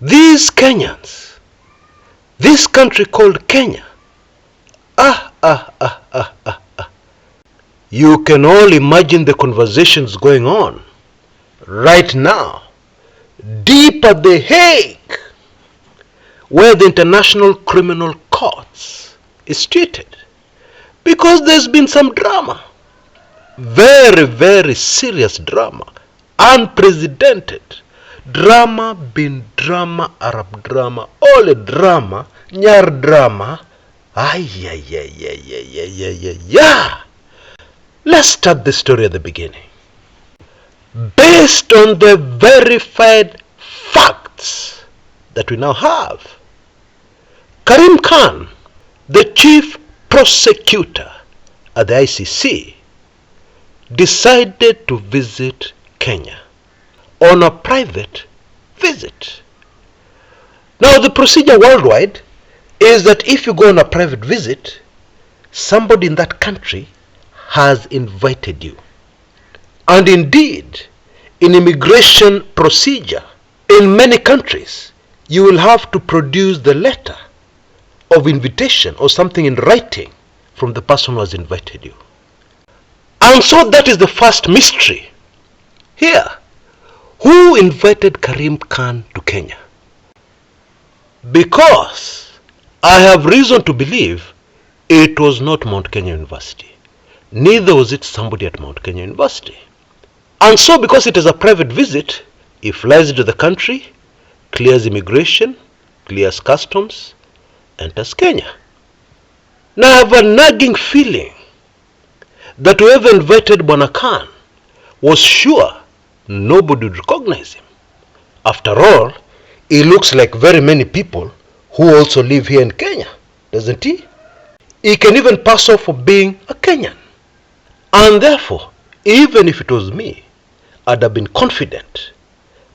These Kenyans, this country called Kenya, you can all imagine the conversations going on right now, deep at The Hague, where the International Criminal Court is situated, because there's been some drama, very, very serious drama, unprecedented drama, bin drama, Arab drama, all a drama, Nyar drama. Let's start the story at the beginning. Based on the verified facts that we now have, Karim Khan, the chief prosecutor at the ICC, decided to visit Kenya on a private visit. Now, the procedure worldwide is that if you go on a private visit, somebody in that country has invited you. And indeed, in immigration procedure, in many countries, you will have to produce the letter of invitation or something in writing from the person who has invited you. And so that is the first mystery here. Who invited Karim Khan to Kenya? Because I have reason to believe it was not Mount Kenya University. Neither was it somebody at Mount Kenya University. And so because it is a private visit, he flies into the country, clears immigration, clears customs, enters Kenya. Now I have a nagging feeling that whoever invited Bwana Khan was sure nobody would recognize him. After all, he looks like very many people who also live here in Kenya, doesn't he? He can even pass off for being a Kenyan. And therefore, even if it was me, I'd have been confident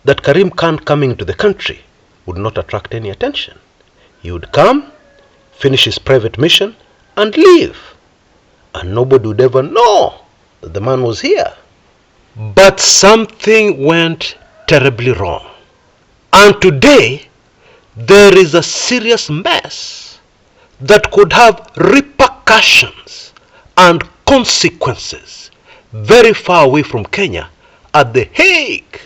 that Karim Khan coming to the country would not attract any attention. He would come, finish his private mission, and leave. And nobody would ever know that the man was here. But something went terribly wrong. And today, there is a serious mess that could have repercussions and consequences very far away from Kenya, at The Hague,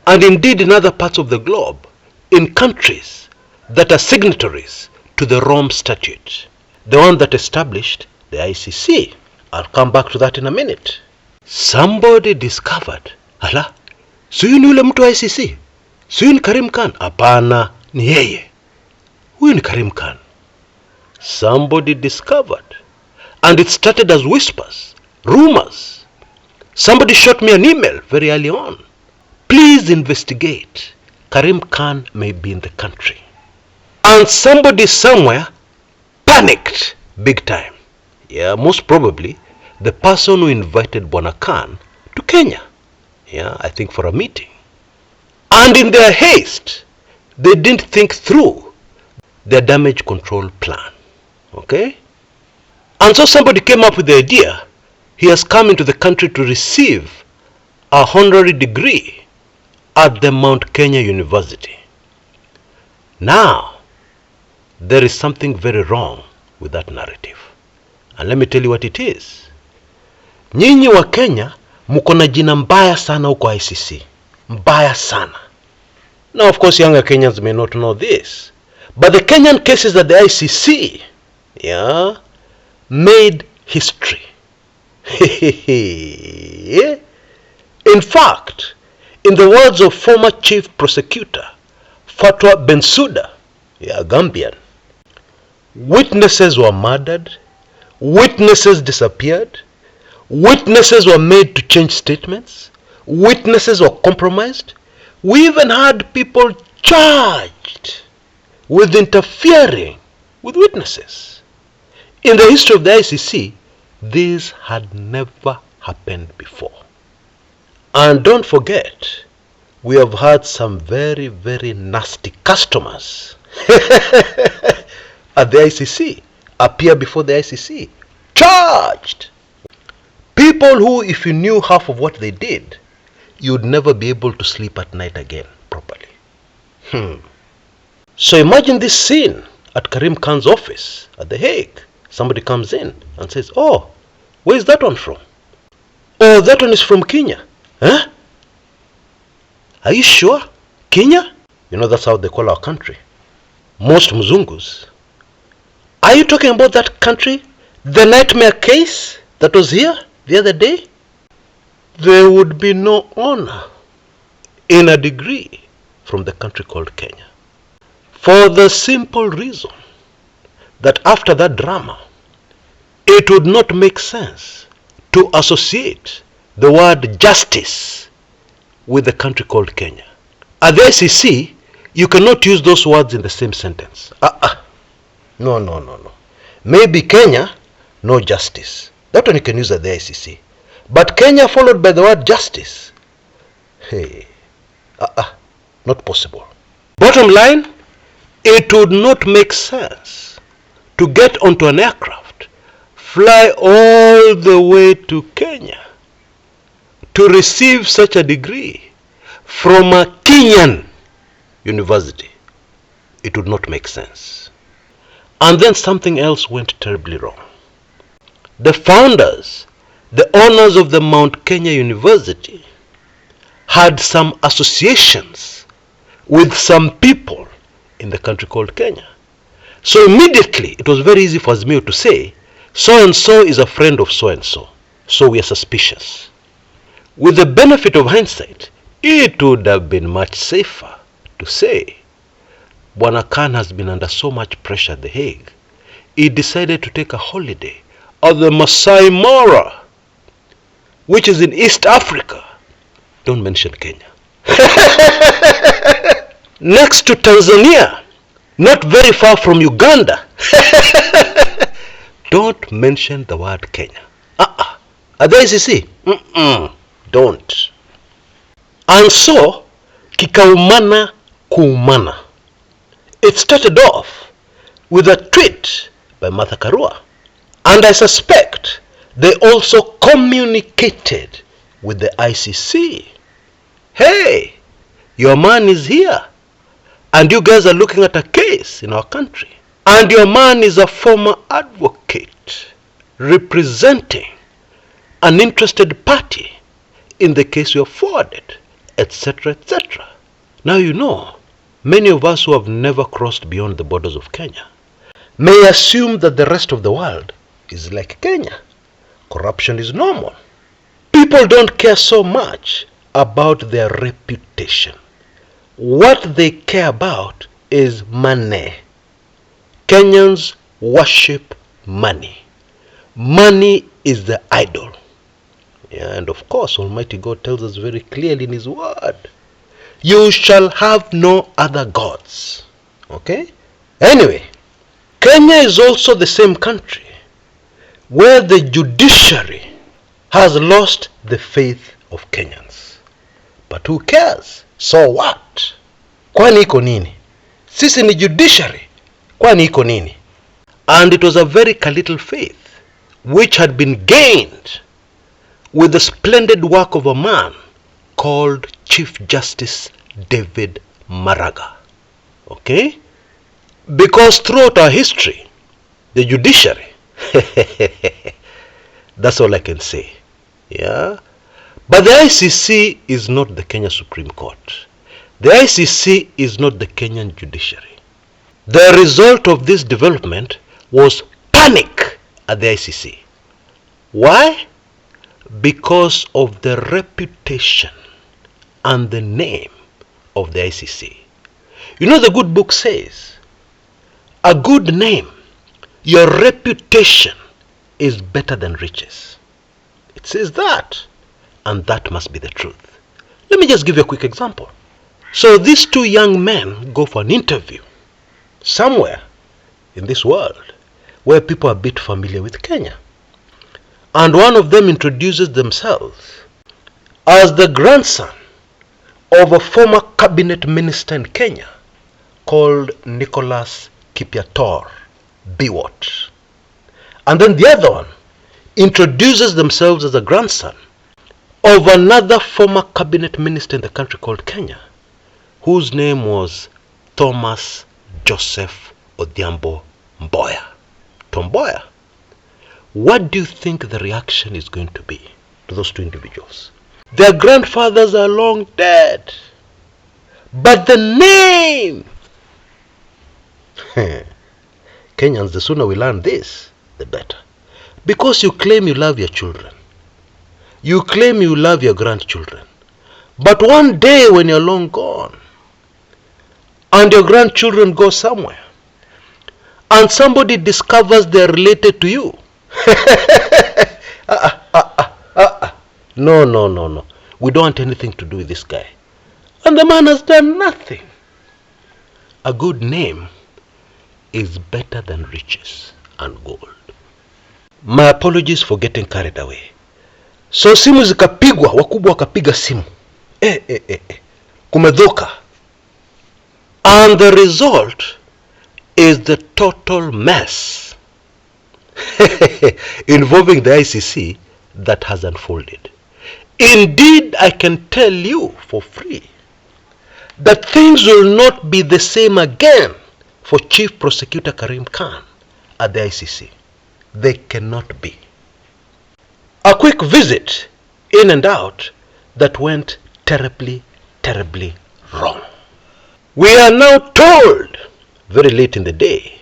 and indeed in other parts of the globe, in countries that are signatories to the Rome Statute, the one that established the ICC. I'll come back to that in a minute. Somebody discovered, hala, suyu ni yule mtu wa ICC? Suyu ni Karim Khan? Hapana, ni yeye. Huyu ni Karim Khan. Somebody discovered, and it started as whispers, rumors. Somebody shot me an email very early on. Please investigate. Karim Khan may be in the country. And somebody somewhere panicked big time. Yeah, most probably the person who invited Bwana Khan to Kenya. Yeah, I think for a meeting. And in their haste, they didn't think through their damage control plan. Okay? And so somebody came up with the idea. He has come into the country to receive a honorary degree at the Mount Kenya University. Now, there is something very wrong with that narrative. And let me tell you what it is. Nyinyi wa Kenya mko na jina mbaya sana huko ICC. Mbaya sana. Now, of course, younger Kenyans may not know this, but the Kenyan cases at the ICC, yeah, made history. In fact, in the words of former chief prosecutor Fatwa Bensouda, yeah, Gambian, witnesses were murdered, witnesses disappeared, witnesses were made to change statements, witnesses were compromised. We even had people charged with interfering with witnesses. In the history of the ICC, this had never happened before. And don't forget, we have had some very, very nasty customers at the ICC, appear before the ICC, charged. People who, if you knew half of what they did, you'd never be able to sleep at night again properly. So imagine this scene at Karim Khan's office at The Hague. Somebody comes in and says, oh, where is that one from? Oh, that one is from Kenya. Huh? Are you sure? Kenya? You know, that's how they call our country. Most Mzungus. Are you talking about that country? The nightmare case that was here the other day? There would be no honor in a degree from the country called Kenya. For the simple reason that after that drama, it would not make sense to associate the word justice with the country called Kenya. At the ICC, you cannot use those words in the same sentence. No. Maybe Kenya, no justice. That one you can use at the ICC. But Kenya followed by the word justice. Hey, not possible. Bottom line, it would not make sense to get onto an aircraft, fly all the way to Kenya to receive such a degree from a Kenyan university. It would not make sense. And then something else went terribly wrong. The founders, the owners of the Mount Kenya University, had some associations with some people in the country called Kenya. So immediately it was very easy for Azimio to say, so and so is a friend of so and so, so we are suspicious. With the benefit of hindsight, it would have been much safer to say, Bwana Khan has been under so much pressure at The Hague, he decided to take a holiday at the Masai Mara, which is in East Africa. Don't mention Kenya. Next to Tanzania, not very far from Uganda. Don't mention the word Kenya. At the ICC, don't. And so, kikaumana kuumana. It started off with a tweet by Martha Karua. And I suspect they also communicated with the ICC. Hey, your man is here. And you guys are looking at a case in our country. And your man is a former advocate representing an interested party in the case you have forwarded, etc., etc. Now you know, many of us who have never crossed beyond the borders of Kenya may assume that the rest of the world is like Kenya. Corruption is normal. People don't care so much about their reputation. What they care about is money. Kenyans worship money. Money is the idol. Yeah, and of course, Almighty God tells us very clearly in His Word, you shall have no other gods. Okay? Anyway, Kenya is also the same country where the judiciary has lost the faith of Kenyans. But who cares? So what? Kwani iko nini? Sisi ni judiciary. Kwani iko nini? And it was a very little faith which had been gained with the splendid work of a man called Chief Justice David Maraga. Okay? Because throughout our history, the judiciary, that's all I can say. Yeah? But the ICC is not the Kenya Supreme Court. The ICC is not the Kenyan judiciary. The result of this development was panic at the ICC. Why? Because of the reputation and the name of the ICC. You know, the good book says, a good name, your reputation is better than riches. It says that, and that must be the truth. Let me just give you a quick example. So these two young men go for an interview somewhere in this world where people are a bit familiar with Kenya. And one of them introduces themselves as the grandson of a former cabinet minister in Kenya called Nicholas Kipiator Biwott. And then the other one introduces themselves as a grandson of another former cabinet minister in the country called Kenya, whose name was Thomas Joseph Odhiambo Mboya. Tom Mboya. What do you think the reaction is going to be to those two individuals? Their grandfathers are long dead, but the name, Kenyans, the sooner we learn this, the better. Because you claim you love your children, you claim you love your grandchildren, but one day when you're long gone and your grandchildren go somewhere and somebody discovers they're related to you, no, we don't want anything to do with this guy, and the man has done nothing. A good name is better than riches and gold. My apologies for getting carried away. So simu zikapigwa, wakubwa wakapiga simu, kumedhoka, and the result is the total mess involving the ICC that has unfolded. Indeed, I can tell you for free that things will not be the same again for Chief Prosecutor Karim Khan at the ICC. They cannot be. A quick visit in and out that went terribly, terribly wrong. We are now told, very late in the day,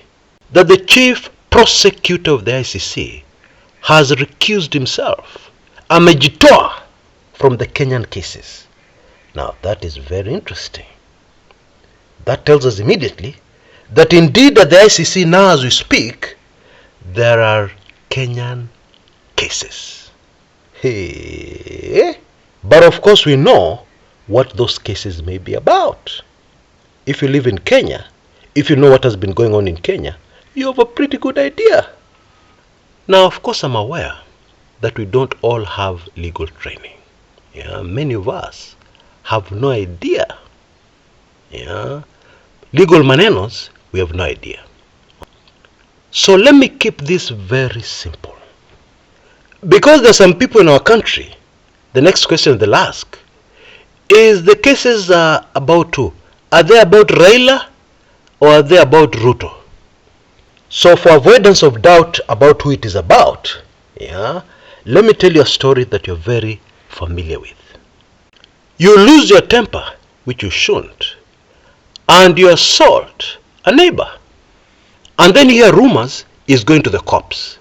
that the Chief Prosecutor of the ICC has recused himself, amejitoa, from the Kenyan cases. Now that is very interesting. That tells us immediately that indeed at the ICC now as we speak, there are Kenyan cases. Hey. But of course we know what those cases may be about. If you live in Kenya, if you know what has been going on in Kenya, you have a pretty good idea. Now of course I'm aware that we don't all have legal training. Many of us have no idea. Legal manenos, we have no idea. So let me keep this very simple. Because there are some people in our country, the next question they'll ask is, the cases are about who? Are they about Raila or are they about Ruto? So for avoidance of doubt about who it is about, let me tell you a story that you're very familiar with. You lose your temper, which you shouldn't, and you assault a neighbor, and then you hear rumors is going to the cops.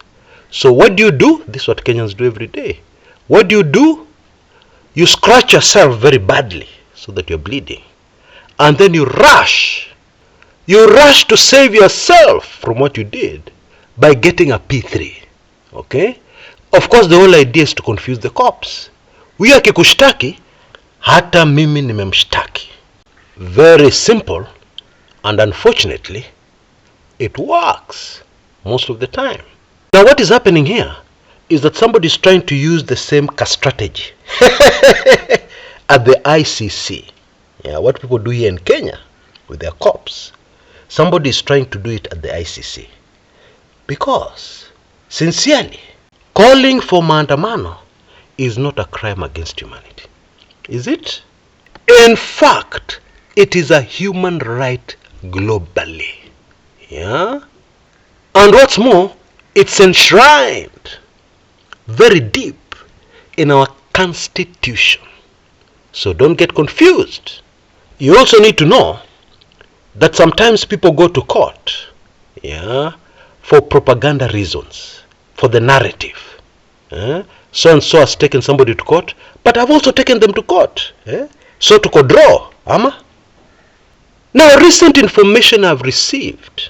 So what do? This is what Kenyans do every day. What do? You scratch yourself very badly so that you're bleeding, and then you rush to save yourself from what you did by getting a P3. Okay? Of course the whole idea is to confuse the cops. Huyo akikushtaki, hata mimi nimemshtaki. Very simple, and unfortunately it works most of the time. Now what is happening here is that somebody is trying to use the same strategy at the ICC. What people do here in Kenya with their cops, somebody is trying to do it at the ICC. Because sincerely, calling for maandamano is not a crime against humanity, is it? In fact, it is a human right globally. And what's more, it's enshrined very deep in our constitution. So don't get confused. You also need to know that sometimes people go to court for propaganda reasons, for the narrative. So and so has taken somebody to court, but I've also taken them to court. So to draw, ama? Now recent information I've received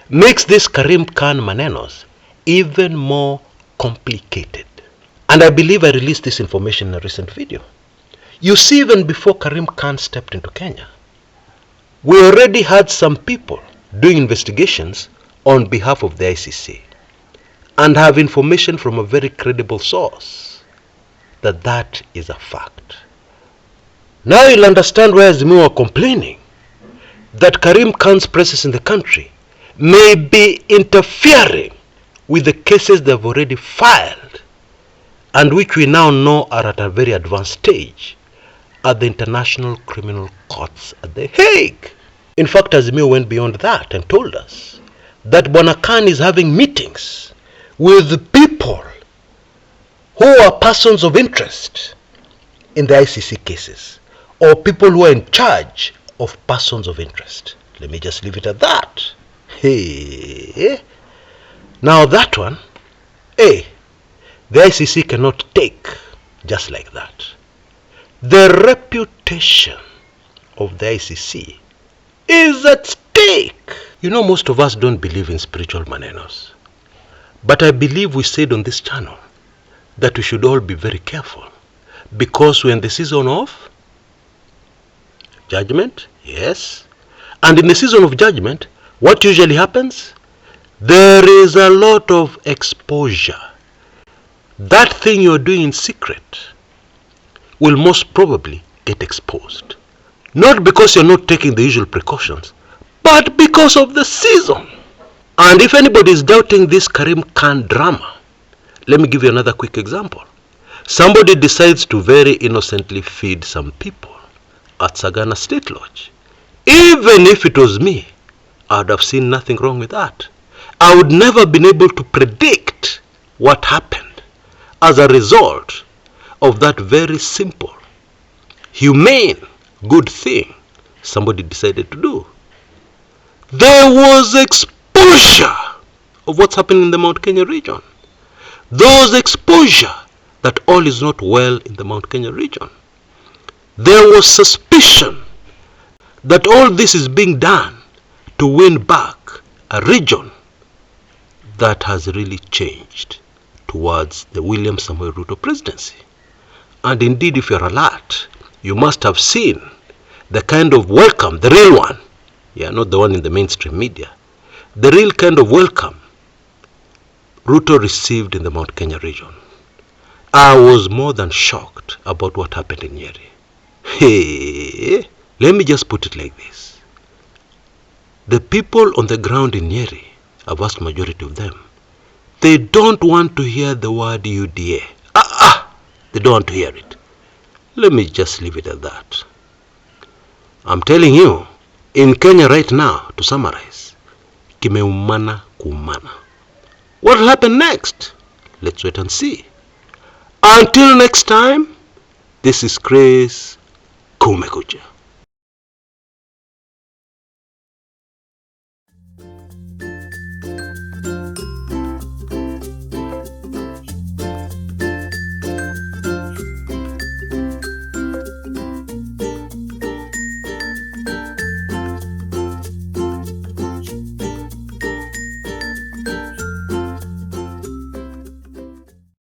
makes this Karim Khan manenos even more complicated. And I believe I released this information in a recent video. You see, even before Karim Khan stepped into Kenya, we already had some people doing investigations on behalf of the ICC and have information from a very credible source that that is a fact. Now you'll understand why Azimio are complaining that Karim Khan's presence in the country may be interfering with the cases they've already filed and which we now know are at a very advanced stage at the International Criminal Courts at The Hague. In fact, Azimio went beyond that and told us that Bwana Khan is having meetings with people who are persons of interest in the ICC cases, or people who are in charge of persons of interest. Let me just leave it at that. Hey, now that one, the ICC cannot take just like that. The reputation of the ICC is at stake. You know, most of us don't believe in spiritual manenos, but I believe we said on this channel that we should all be very careful, because we're in the season of judgment, yes, and in the season of judgment, what usually happens? There is a lot of exposure. That thing you're doing in secret will most probably get exposed. Not because you're not taking the usual precautions, but because of the season. And if anybody is doubting this Karim Khan drama, let me give you another quick example. Somebody decides to very innocently feed some people at Sagana State Lodge. Even if it was me, I would have seen nothing wrong with that. I would never have been able to predict what happened as a result of that very simple, humane, good thing somebody decided to do. There was exposure of what's happening in the Mount Kenya region. There was exposure that all is not well in the Mount Kenya region. There was suspicion that all this is being done to win back a region that has really changed towards the William Samoei Ruto presidency. And indeed, if you're alert, you must have seen the kind of welcome, the real one, not the one in the mainstream media, the real kind of welcome Ruto received in the Mount Kenya region. I was more than shocked about what happened in Nyeri. Hey, let me just put it like this. The people on the ground in Nyeri, a vast majority of them, they don't want to hear the word UDA. They don't want to hear it. Let me just leave it at that. I'm telling you, in Kenya right now, to summarize, kimeumana kumana. What will happen next? Let's wait and see. Until next time, this is Chris Kumekucha.